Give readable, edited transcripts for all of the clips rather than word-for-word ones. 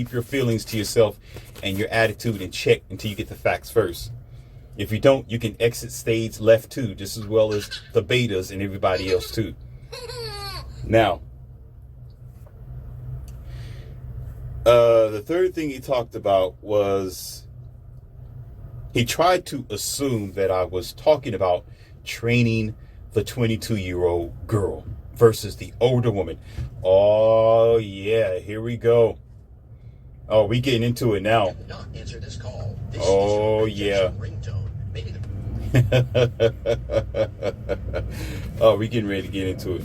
Keep your feelings to yourself and your attitude in check until you get the facts first. If you don't, you can exit stage left too, just as well as the betas and everybody else too. Now, the third thing he talked about was he tried to assume that I was talking about training the 22-year-old girl versus the older woman. Oh, yeah, here we go. Oh, we getting into it now. Oh, yeah. Oh, we getting ready to get into it.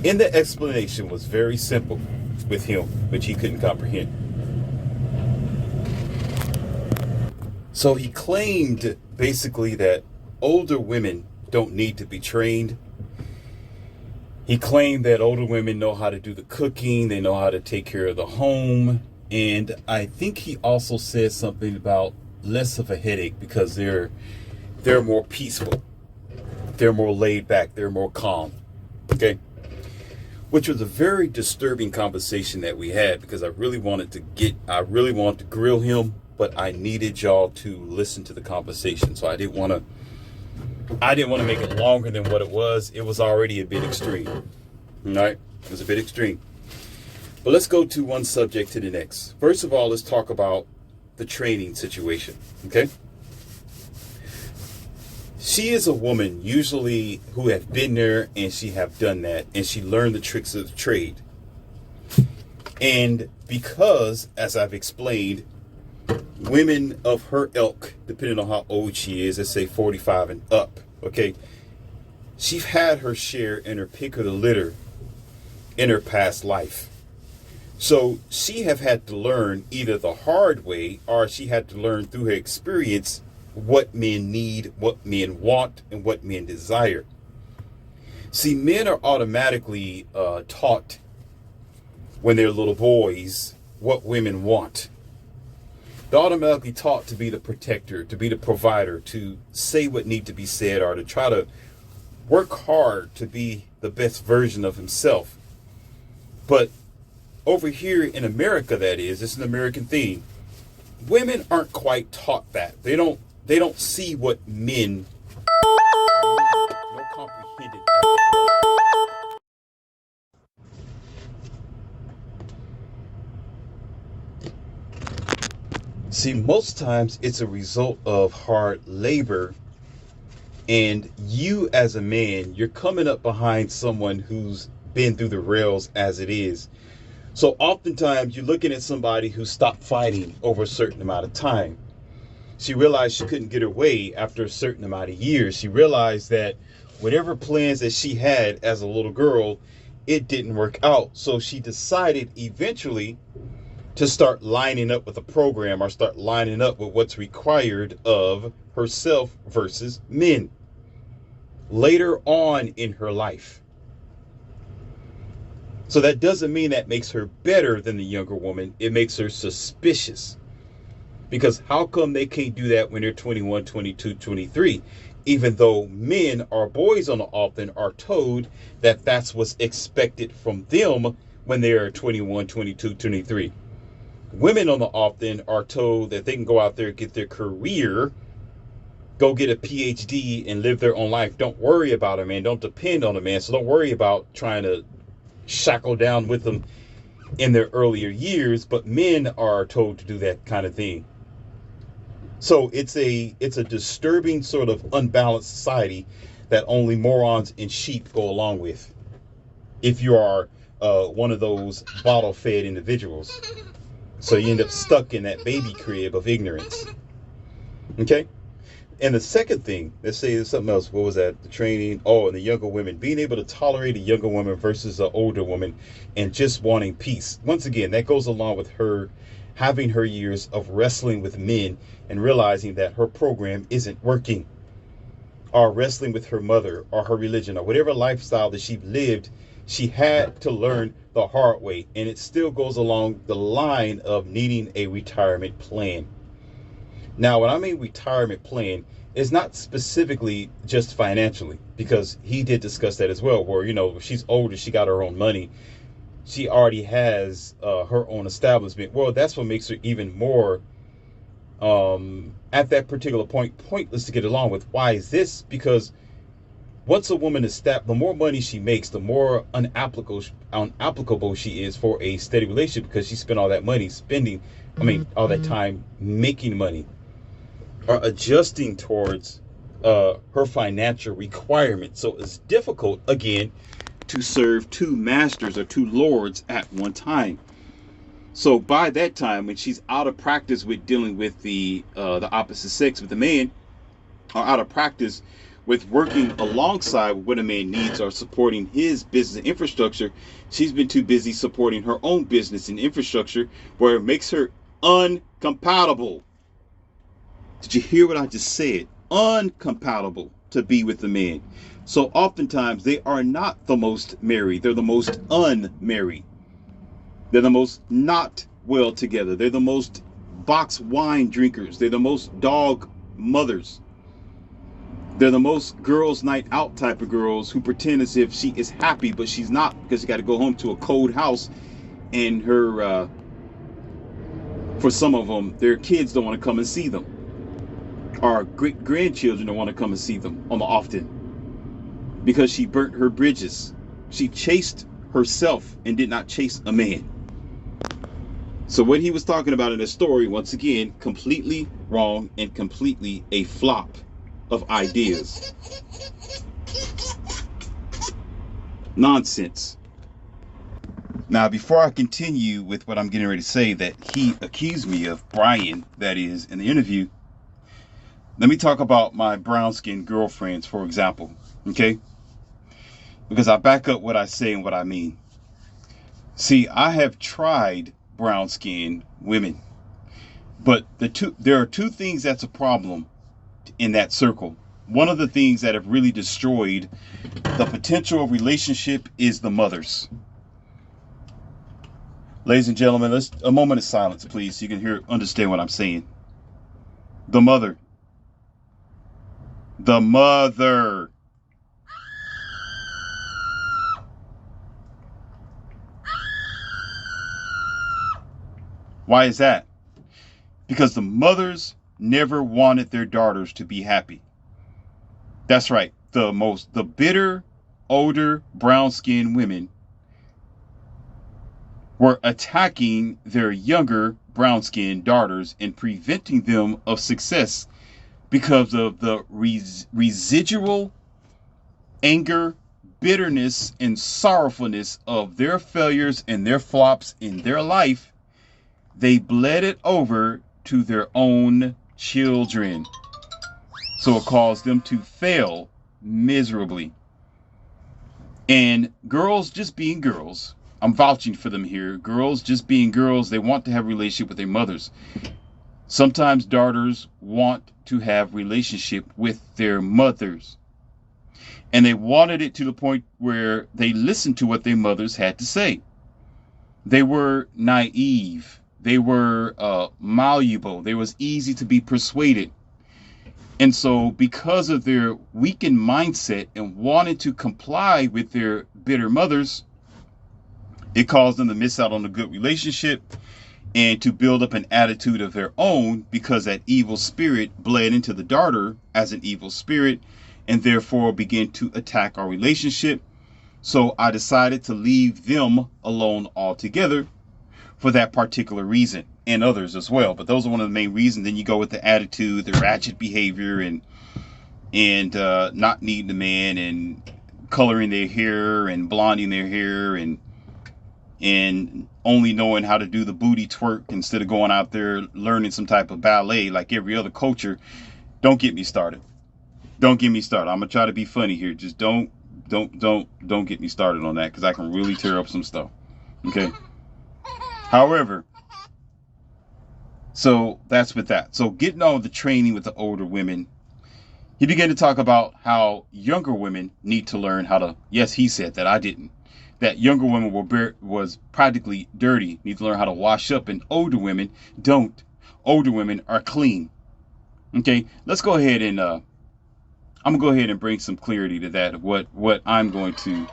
And the explanation was very simple with him, which he couldn't comprehend. So he claimed basically that older women don't need to be trained. He claimed that older women know how to do the cooking, they know how to take care of the home, and I think he also said something about less of a headache because they're more peaceful, they're more laid back, they're more calm. Okay, which was a very disturbing conversation that we had because I really wanted to grill him, but I needed y'all to listen to the conversation, so I didn't want to make it longer than what it was. It was already a bit extreme. All right? It was a bit extreme. But let's go to one subject to the next. First of all, let's talk about the training situation. Okay? She is a woman usually who have been there and she have done that and she learned the tricks of the trade. And because, as I've explained, women of her ilk, depending on how old she is, let's say 45 and up, okay, she's had her share and her pick of the litter in her past life. So she have had to learn either the hard way or she had to learn through her experience what men need, what men want, and what men desire. See, men are automatically taught when they're little boys what women want. They're automatically taught to be the protector, to be the provider, to say what needs to be said, or to try to work hard to be the best version of himself. But over here in America, that is, it's an American thing. Women aren't quite taught that. They don't see what men no comprehended. See, most times it's a result of hard labor, and you as a man, you're coming up behind someone who's been through the rails as it is. So oftentimes you're looking at somebody who stopped fighting over a certain amount of time. She realized she couldn't get her way after a certain amount of years. She realized that whatever plans that she had as a little girl, it didn't work out. So she decided eventually to start lining up with a program or start lining up with what's required of herself versus men later on in her life. So that doesn't mean that makes her better than the younger woman. It makes her suspicious. Because how come they can't do that when they're 21, 22, 23? Even though men or boys on the often are told that that's what's expected from them when they are 21, 22, 23. Women on the often are told that they can go out there, get their career, go get a PhD and live their own life. Don't worry about a man. Don't depend on a man. So don't worry about trying to shackle down with them in their earlier years. But men are told to do that kind of thing. So it's a disturbing sort of unbalanced society that only morons and sheep go along with. If you are one of those bottle-fed individuals. So you end up stuck in that baby crib of ignorance. Okay? And the second thing, let's say there's something else. What was that? The training. Oh, and the younger women. Being able to tolerate a younger woman versus an older woman and just wanting peace. Once again, that goes along with her having her years of wrestling with men and realizing that her program isn't working. Or wrestling with her mother or her religion or whatever lifestyle that she lived. She had to learn the hard way, and it still goes along the line of needing a retirement plan. Now, when I mean retirement plan, it's not specifically just financially, because he did discuss that as well, where, you know, she's older, she got her own money. she already has her own establishment. Well, that's what makes her even more at that particular point pointless to get along with. Why is this? Because once a woman is the more money she makes, the more unapplicable she is for a steady relationship, because she spent all that money spending, all that time making money, or adjusting towards her financial requirements. So it's difficult, again, to serve two masters or two lords at one time. So by that time, when she's out of practice with dealing with the opposite sex, with the man, or out of practice with working alongside what a man needs or supporting his business and infrastructure, she's been too busy supporting her own business and infrastructure, where it makes her uncompatible. Did you hear what I just said? Uncompatible to be with the man. So oftentimes they are not the most married. They're the most unmarried. They're the most not well together. They're the most box wine drinkers. They're the most dog mothers. They're the most girls' night out type of girls who pretend as if she is happy, but she's not, because she got to go home to a cold house, and her, for some of them, their kids don't want to come and see them. Our great grandchildren don't want to come and see them on the often, because she burnt her bridges. She chased herself and did not chase a man. So what he was talking about in the story, once again, completely wrong and completely a flop of ideas. Nonsense. Now, before I continue with what I'm getting ready to say that he accused me of, Brian, that is, in the interview, let me talk about my brown-skinned girlfriends, for example, okay? Because I back up what I say and what I mean. See, I have tried brown-skinned women, but there are two things that's a problem in that circle. One of the things that have really destroyed the potential of relationship is the mothers. Ladies and gentlemen, let's a moment of silence, please, so you can understand what I'm saying. The mother. The mother. Why is that? Because the mothers never wanted their daughters to be happy. That's right. The bitter, older, brown-skinned women were attacking their younger brown-skinned daughters and preventing them of success because of the residual anger, bitterness, and sorrowfulness of their failures and their flops in their life. They bled it over to their own children. So it caused them to fail miserably. And girls just being girls, I'm vouching for them here. Girls just being girls, they want to have a relationship with their mothers. Sometimes daughters want to have relationship with their mothers. And they wanted it to the point where they listened to what their mothers had to say. They were naive. They were malleable. They was easy to be persuaded. And so because of their weakened mindset and wanted to comply with their bitter mothers, it caused them to miss out on a good relationship and to build up an attitude of their own, because that evil spirit bled into the daughter as an evil spirit and therefore began to attack our relationship. So I decided to leave them alone altogether for that particular reason, and others as well. But those are one of the main reasons. Then you go with the attitude, the ratchet behavior, and not needing the man, and coloring their hair and blonding their hair, and only knowing how to do the booty twerk instead of going out there learning some type of ballet like every other culture. Don't get me started. Don't get me started. I'm gonna try to be funny here. Just don't get me started on that, because I can really tear up some stuff. Okay. However, so that's with that. So getting on with the training with the older women, he began to talk about how younger women need to learn how to, yes, he said that, I didn't, that younger women was practically dirty, need to learn how to wash up, and older women don't. Older women are clean. Okay, let's go ahead and, I'm going to go ahead and bring some clarity to that, of what I'm going to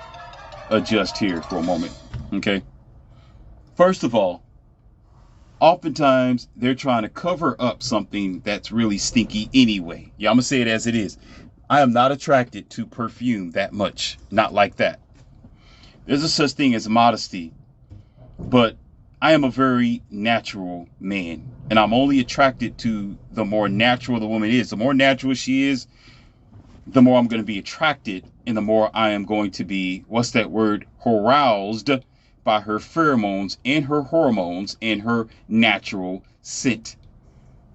adjust here for a moment. Okay. First of all, oftentimes they're trying to cover up something that's really stinky anyway. Yeah, I'm gonna say it as it is. I am not attracted to perfume that much. Not like that. There's a such thing as modesty, but I am a very natural man, and I'm only attracted to the more natural the woman is. The more natural she is, the more I'm going to be attracted, and the more I am going to be, what's that word, aroused by her pheromones and her hormones and her natural scent,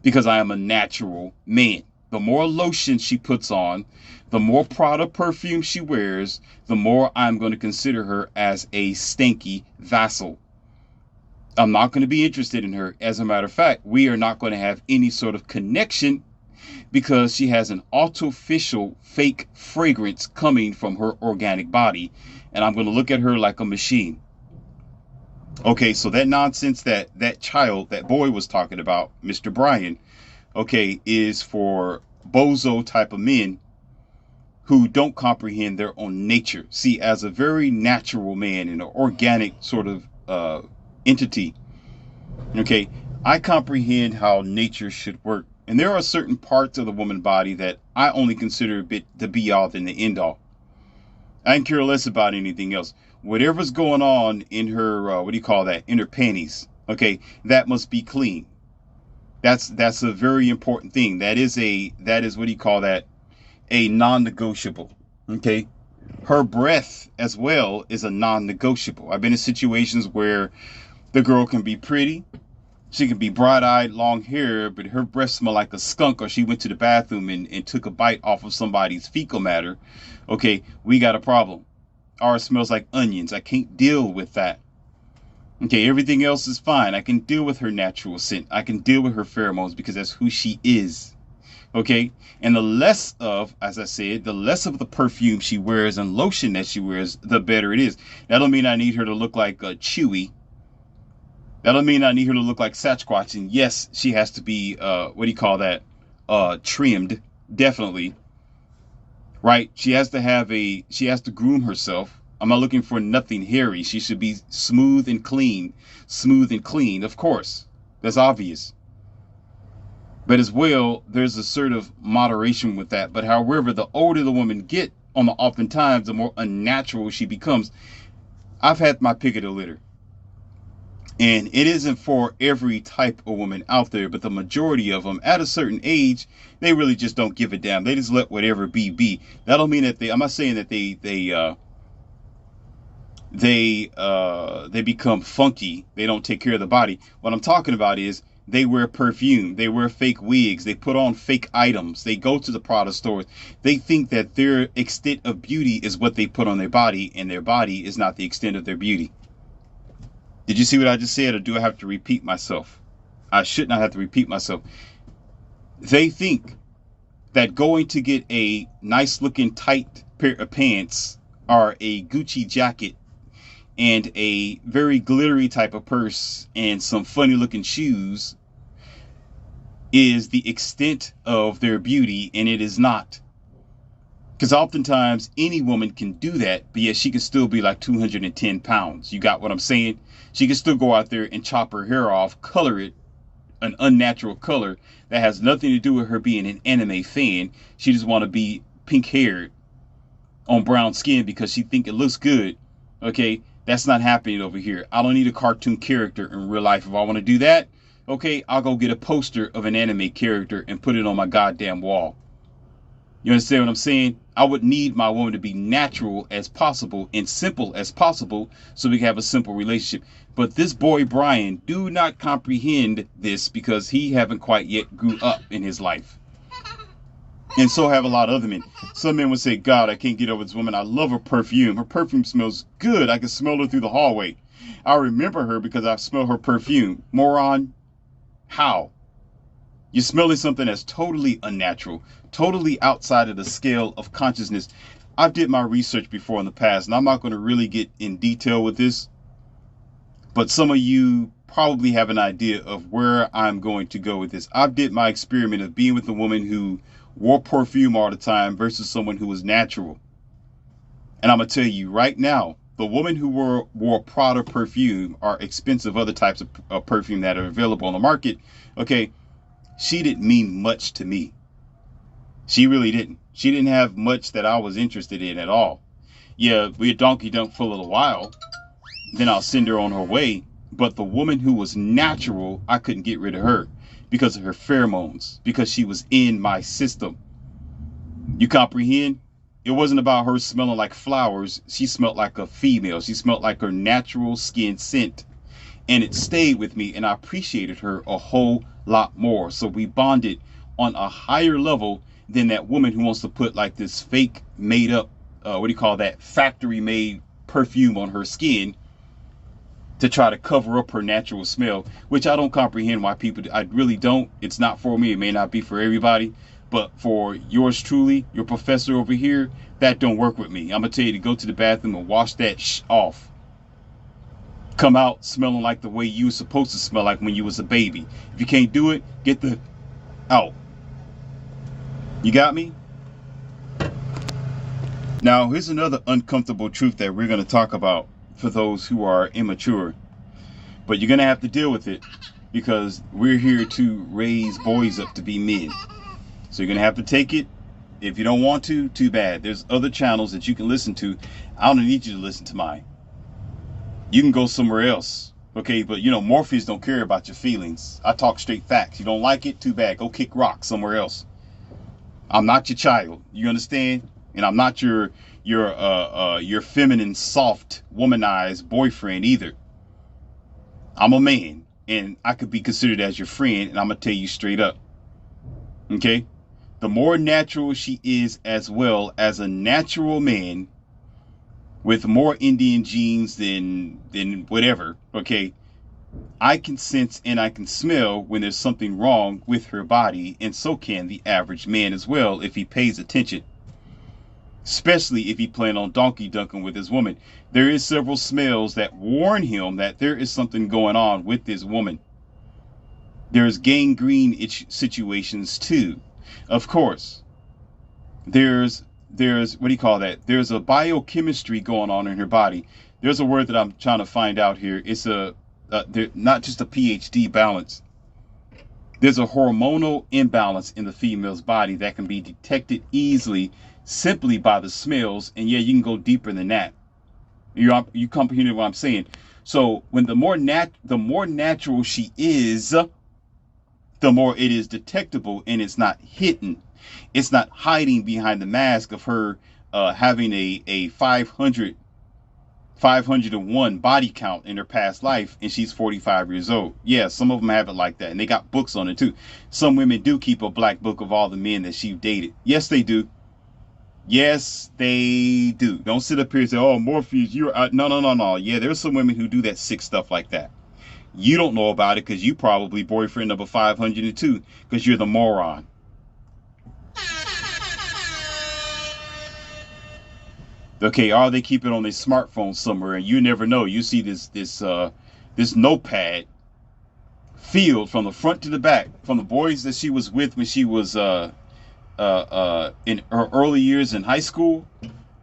because I am a natural man. The more lotion she puts on, the more Prada perfume she wears, the more I'm going to consider her as a stinky vassal. I'm not going to be interested in her. As a matter of fact, we are not going to have any sort of connection because she has an artificial fake fragrance coming from her organic body. And I'm going to look at her like a machine. Okay, so that nonsense that child, that boy was talking about, Mr. Brian, okay, is for bozo type of men who don't comprehend their own nature. See, as a very natural man and an organic sort of entity, okay, I comprehend how nature should work. And there are certain parts of the woman body that I only consider a bit the be all than the end all. I can care less about anything else. Whatever's going on in her, what do you call that? In her panties. Okay, that must be clean. That's a very important thing. That is what do you call that? A non-negotiable. Okay, her breath as well is a non-negotiable. I've been in situations where the girl can be pretty, she can be bright-eyed, long hair, but her breath smell like a skunk, or she went to the bathroom and took a bite off of somebody's fecal matter. Okay, we got a problem. Or it smells like onions. I can't deal with that. Okay, everything else is fine. I can deal with her natural scent. I can deal with her pheromones because that's who she is. Okay, and the less of, as I said, the less of the perfume she wears and lotion that she wears, the better it is. That don't mean I need her to look like Chewy. That don't mean I need her to look like Sasquatch. And yes, she has to be, what do you call that? Trimmed, definitely. Right? She has to groom herself. I'm not looking for nothing hairy. She should be smooth and clean. Smooth and clean, of course. That's obvious. But as well, there's a sort of moderation with that. But however, the older the woman get, oftentimes, the more unnatural she becomes. I've had my pick of the litter. And it isn't for every type of woman out there, but the majority of them at a certain age, they really just don't give a damn. They just let whatever be. That don't mean that I'm not saying that they become funky. They don't take care of the body. What I'm talking about is they wear perfume. They wear fake wigs. They put on fake items. They go to the Prada stores. They think that their extent of beauty is what they put on their body, and their body is not the extent of their beauty. Did you see what I just said, or do I have to repeat myself? I should not have to repeat myself. They think that going to get a nice looking tight pair of pants or a Gucci jacket and a very glittery type of purse and some funny looking shoes is the extent of their beauty, and it is not. Because oftentimes any woman can do that, but yet she can still be like 210 pounds. You got what I'm saying? She can still go out there and chop her hair off, color it an unnatural color that has nothing to do with her being an anime fan. She just want to be pink haired on brown skin because she think it looks good. Okay, that's not happening over here. I don't need a cartoon character in real life. If I want to do that, okay, I'll go get a poster of an anime character and put it on my goddamn wall. You understand what I'm saying? I would need my woman to be natural as possible and simple as possible so we can have a simple relationship. But this boy, Brian, do not comprehend this because he haven't quite yet grew up in his life. And so have a lot of other men. Some men would say, God, I can't get over this woman. I love her perfume. Her perfume smells good. I can smell her through the hallway. I remember her because I smell her perfume. Moron, how? You're smelling something that's totally unnatural, totally outside of the scale of consciousness. I've did my research before in the past, and I'm not going to really get in detail with this. But some of you probably have an idea of where I'm going to go with this. I've did my experiment of being with a woman who wore perfume all the time versus someone who was natural. And I'm going to tell you right now, the woman who wore Prada perfume or expensive other types of perfume that are available on the market, okay, she didn't mean much to me. She really didn't. She didn't have much that I was interested in at all. Yeah, we had donkey dunk for a little while, then I'll send her on her way. But the woman who was natural, I couldn't get rid of her because of her pheromones, because she was in my system. You comprehend? It wasn't about her smelling like flowers. She smelled like a female. She smelled like her natural skin scent. And it stayed with me, and I appreciated her a whole lot more. So we bonded on a higher level than that woman who wants to put like this fake made up, what do you call that, factory made perfume on her skin to try to cover up her natural smell, which I don't comprehend why people do. I really don't. It's not for me. It may not be for everybody. But for yours truly, your professor over here, that don't work with me. I'm going to tell you to go to the bathroom and wash that off. Come out smelling like the way you were supposed to smell like when you was a baby. If you can't do it, get the out. You got me? Now, here's another uncomfortable truth that we're going to talk about for those who are immature. But you're going to have to deal with it because we're here to raise boys up to be men. So you're going to have to take it. If you don't want to, too bad. There's other channels that you can listen to. I don't need you to listen to mine. You can go somewhere else. Okay, but you know, Morpheus don't care about your feelings. I talk straight facts. You don't like it? Too bad. Go kick rocks somewhere else. I'm not your child. You understand? And I'm not your feminine, soft, womanized boyfriend either. I'm a man, and I could be considered as your friend, and I'm going to tell you straight up. Okay? The more natural she is, as well as a natural man with more Indian genes than whatever, okay, I can sense and I can smell when there's something wrong with her body, and so can the average man as well if he pays attention. Especially if he planned on donkey dunking with his woman. There is several smells that warn him that there is something going on with this woman. There's gangrene situations too. Of course, there's what do you call that? There's a biochemistry going on in her body. There's a word that I'm trying to find out here. It's not just a PhD balance. There's a hormonal imbalance in the female's body that can be detected easily simply by the smells. And yeah, you can go deeper than that. You comprehend what I'm saying? So when the more natural she is, the more it is detectable, and it's not hidden. It's not hiding behind the mask of her having a 501 body count in her past life, and she's 45 years old. Yeah, some of them have it like that, and they got books on it too. Some women do keep a black book of all the men that she dated. Yes, they do. Yes, they do. Don't sit up here and say, oh, Morpheus, you're... No. Yeah, there's some women who do that sick stuff like that. You don't know about it because you probably boyfriend number 502 because you're the moron. Okay, or they keep it on their smartphone somewhere, and you never know. You see this notepad filled from the front to the back, from the boys that she was with when she was in her early years in high school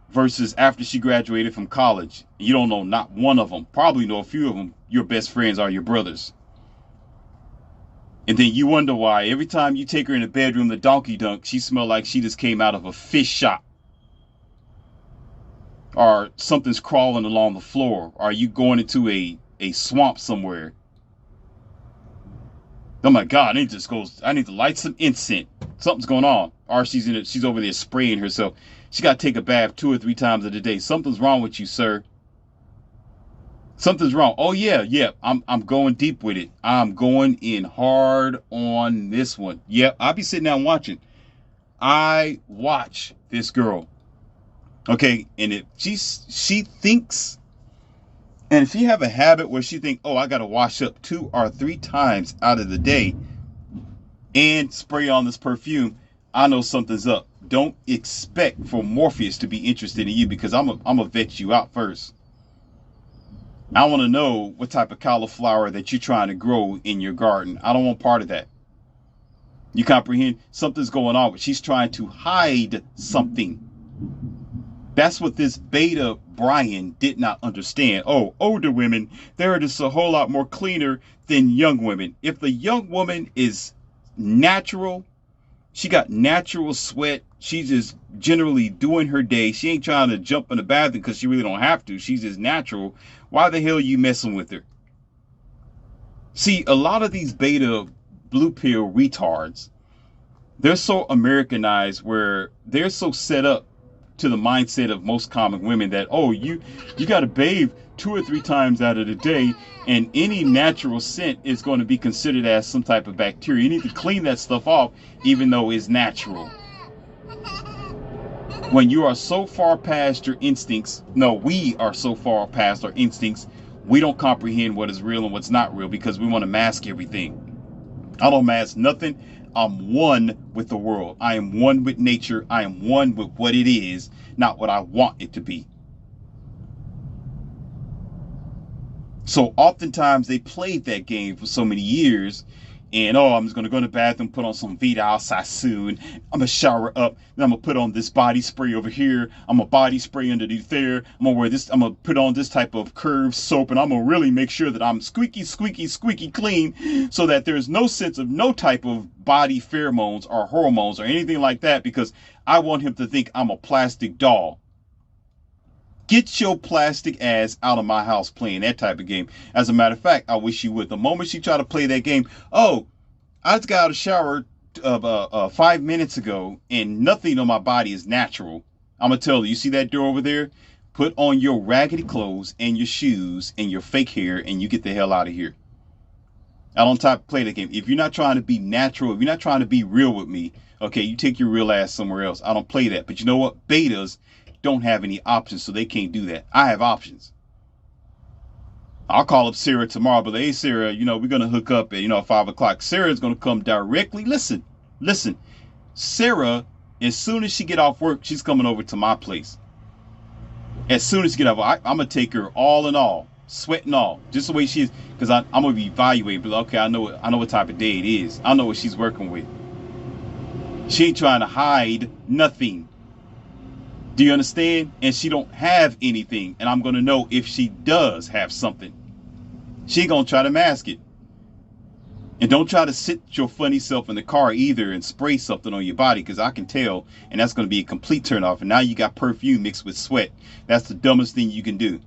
versus after she graduated from college. You don't know not one of them. Probably know a few of them. Your best friends are your brothers. And then you wonder why every time you take her in the bedroom to donkey dunk, she smell like she just came out of a fish shop. Or something's crawling along the floor. Or you going into a swamp somewhere. Oh my God, I need to light some incense. Something's going on. Or she's over there spraying herself. She got to take a bath 2 or 3 times a day. Something's wrong with you, sir. Something's wrong. Oh yeah. I'm going deep with it. I'm going in hard on this one. Yep, I'll be sitting down watching. I watch this girl. Okay, and if she thinks, and if she have a habit where she think, oh, I gotta wash up 2 or 3 times out of the day and spray on this perfume, I know something's up. Don't expect for Morpheus to be interested in you because I'm gonna vet you out first. I want to know what type of cauliflower that you're trying to grow in your garden. I don't want part of that. You comprehend? Something's going on, but she's trying to hide something. That's what this beta Brian did not understand. Oh, older women, they're just a whole lot more cleaner than young women. If the young woman is natural, she got natural sweat. She's just generally doing her day. She ain't trying to jump in the bathroom because she really don't have to. She's just natural. Why the hell are you messing with her? See, a lot of these beta blue pill retards, they're so Americanized where they're so set up to the mindset of most common women that, oh, you got to bathe 2 or 3 times out of the day, and any natural scent is going to be considered as some type of bacteria. You need to clean that stuff off even though it's natural. When you are so far past your instincts, no, we are so far past our instincts, we don't comprehend what is real and what's not real because we want to mask everything. I don't mask nothing. I'm one with the world. I am one with nature. I am one with what it is, not what I want it to be. So oftentimes they played that game for so many years, and oh, I'm just gonna go to the bathroom, put on some Vidal Sassoon, I'm gonna shower up, then I'm gonna put on this body spray over here, I'm gonna body spray underneath there, I'm gonna wear this, I'm gonna put on this type of curved soap, and I'm gonna really make sure that I'm squeaky clean, so that there's no sense of no type of body pheromones or hormones or anything like that, because I want him to think I'm a plastic doll. Get your plastic ass out of my house playing that type of game. As a matter of fact, I wish you would. The moment she tried to play that game, oh, I just got out of the shower 5 minutes ago and nothing on my body is natural. I'm going to tell you, you see that door over there? Put on your raggedy clothes and your shoes and your fake hair and you get the hell out of here. I don't type play the game. If you're not trying to be natural, if you're not trying to be real with me, okay, you take your real ass somewhere else. I don't play that. But you know what? Betas don't have any options, so they can't do that. I have options. I'll call up Sarah tomorrow, but hey, Sarah, we're going to hook up at, 5 o'clock. Sarah's going to come directly. Listen. Sarah, as soon as she get off work, she's coming over to my place. As soon as she get off, I'm going to take her all in all, sweat and all, just the way she is, because I'm going to be evaluating. But okay, I know what type of day it is. I know what she's working with. She ain't trying to hide nothing. Do you understand? And she don't have anything. And I'm going to know if she does have something. She ain't going to try to mask it. And don't try to sit your funny self in the car either and spray something on your body, because I can tell. And that's going to be a complete turn off. And now you got perfume mixed with sweat. That's the dumbest thing you can do.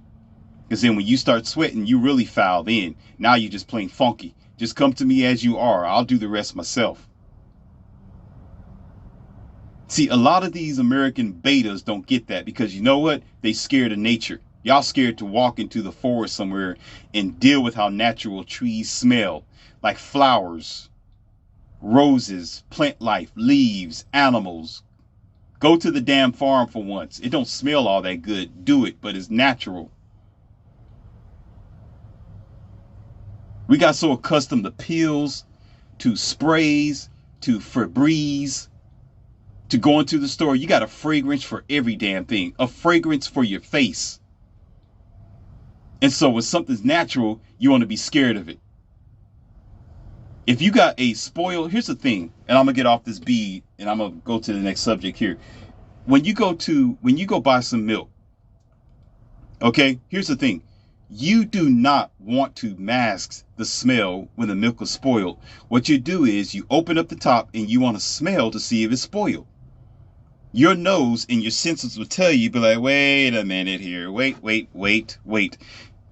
Because then when you start sweating, you really foul then. Now you're just plain funky. Just come to me as you are. I'll do the rest myself. See, a lot of these American betas don't get that because you know what? They scared of nature. Y'all scared to walk into the forest somewhere and deal with how natural trees smell, like flowers, roses, plant life, leaves, animals. Go to the damn farm for once. It don't smell all that good. Do it, but it's natural. We got so accustomed to pills, to sprays, to Febreze, to go into the store. You got a fragrance for every damn thing. A fragrance for your face. And so when something's natural, you want to be scared of it. If you got a spoiled, here's the thing, and I'm going to get off this bead and I'm going to go to the next subject here. When you go buy some milk, okay, here's the thing. You do not want to mask the smell when the milk is spoiled. What you do is you open up the top and you want to smell to see if it's spoiled. Your nose and your senses will tell you, be like, wait a minute here. Wait.